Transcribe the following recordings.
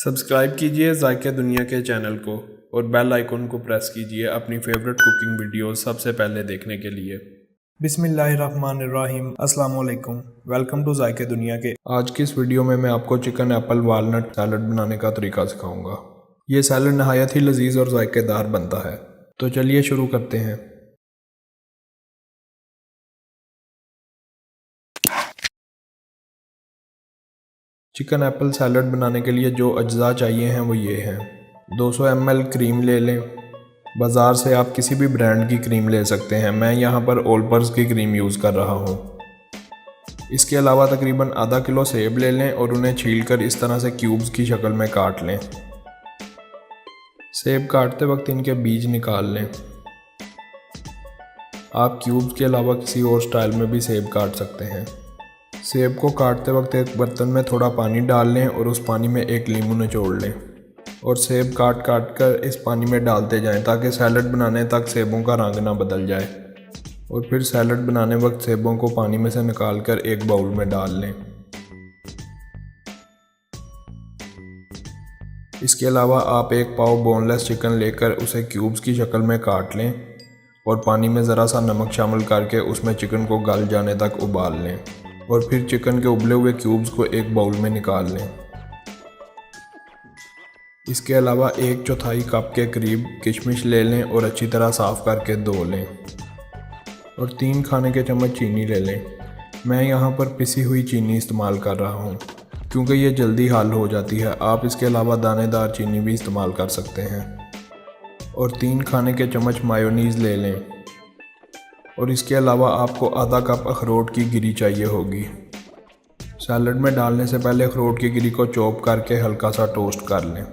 Subscribe कीजिए ज़ायक़े दुनिया के चैनल को और बेल आइकन को प्रेस कीजिए अपनी फेवरेट कुकिंग वीडियोस सबसे पहले देखने के लिए। बिस्मिल्लाहिर्रहमानिर्रहीम, अस्सलाम वालेकुम। वेलकम टू ज़ायक़े दुनिया के। आज की इस वीडियो में मैं आपको चिकन एप्पल वालनट सैलड बनाने का तरीका सिखाऊंगा। ये सैलड नहायत ही लजीज और जायकेदार बनता है। तो चलिए शुरू करते हैं। चिकन एप्पल सैलड बनाने के लिए जो अज्जा चाहिए हैं वो ये हैं। 200 ml क्रीम ले लें। बाज़ार से आप किसी भी ब्रांड की क्रीम ले सकते हैं। मैं यहाँ पर ओलपर्स की क्रीम यूज़ कर रहा हूँ। इसके अलावा तकरीबन आधा किलो सेब ले लें और उन्हें छीलकर इस तरह से क्यूब्स की शक्ल में काट लें। सेब काटते वक्त इनके बीज निकाल लें। आप क्यूब्स के अलावा किसी और स्टाइल में भी सेब काट सकते हैं। सेब को काटते वक्त एक बर्तन में थोड़ा पानी डाल लें और उस पानी में एक नींबू निचोड़ लें और सेब काट कर इस पानी में डालते जाएं ताकि सैलड बनाने तक सेबों का रंग ना बदल जाए। और फिर सैलड बनाने वक्त सेबों को पानी में से निकाल कर एक बाउल में डाल लें। इसके अलावा आप एक पाव बोनलेस चिकन लेकर उसे क्यूब्स की शक्ल में काट लें और पानी में ज़रा सा नमक शामिल करके उसमें चिकन को गल जाने तक उबाल लें और फिर चिकन के उबले हुए क्यूब्स को एक बाउल में निकाल लें। इसके अलावा 1/4 कप के करीब किशमिश ले लें और अच्छी तरह साफ़ करके धो लें और 3 खाने के चम्मच चीनी ले लें। मैं यहाँ पर पिसी हुई चीनी इस्तेमाल कर रहा हूँ क्योंकि ये जल्दी हल हो जाती है। आप इसके अलावा दानेदार चीनी भी इस्तेमाल कर सकते हैं। और 3 खाने के चम्मच मायोनीज़ ले लें और इसके अलावा आपको आधा कप अखरोट की गिरी चाहिए होगी। सैलड में डालने से पहले अखरोट की गिरी को चॉप करके हल्का सा टोस्ट कर लें।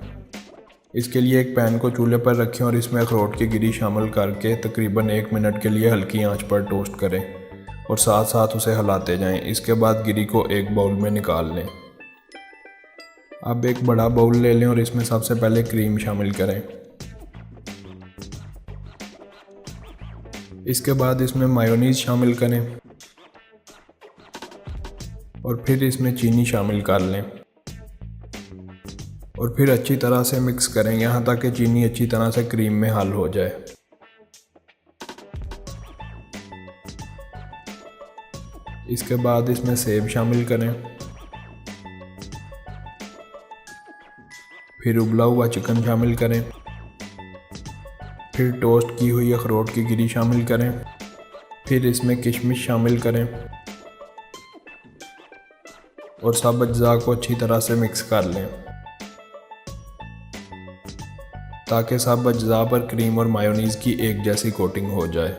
इसके लिए एक पैन को चूल्हे पर रखें और इसमें अखरोट की गिरी शामिल करके तकरीबन 1 मिनट के लिए हल्की आंच पर टोस्ट करें और साथ साथ उसे हिलाते जाएं। इसके बाद गिरी को एक बाउल में निकाल लें। अब एक बड़ा बाउल ले लें और इसमें सबसे पहले क्रीम शामिल करें। इसके बाद इसमें मायोनीज़ शामिल करें और फिर इसमें चीनी शामिल कर लें और फिर अच्छी तरह से मिक्स करें यहाँ तक कि चीनी अच्छी तरह से क्रीम में हल हो जाए। इसके बाद इसमें सेब शामिल करें, फिर उबला हुआ चिकन शामिल करें, फिर टोस्ट की हुई अखरोट की गिरी शामिल करें, फिर इसमें किशमिश शामिल करें और सब अज्जा को अच्छी तरह से मिक्स कर लें ताकि सब अज्जा पर क्रीम और मायोनीज़ की एक जैसी कोटिंग हो जाए।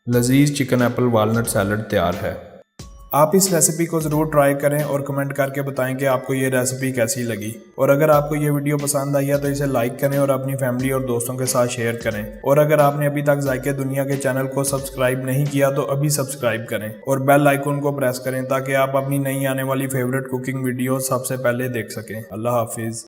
लजीज चिकन एप्पल वालनट सैलड तैयार है। आप इस रेसिपी को ज़रूर ट्राई करें और कमेंट करके बताएं कि आपको ये रेसिपी कैसी लगी। और अगर आपको ये वीडियो पसंद आई है तो इसे लाइक करें और अपनी फैमिली और दोस्तों के साथ शेयर करें। और अगर आपने अभी तक ज़ायक़े दुनिया के चैनल को सब्सक्राइब नहीं किया तो अभी सब्सक्राइब करें और बेल आइकन को प्रेस करें ताकि आप अपनी नई आने वाली फेवरेट कुकिंग वीडियो सबसे पहले देख सकें। अल्लाह हाफिज़।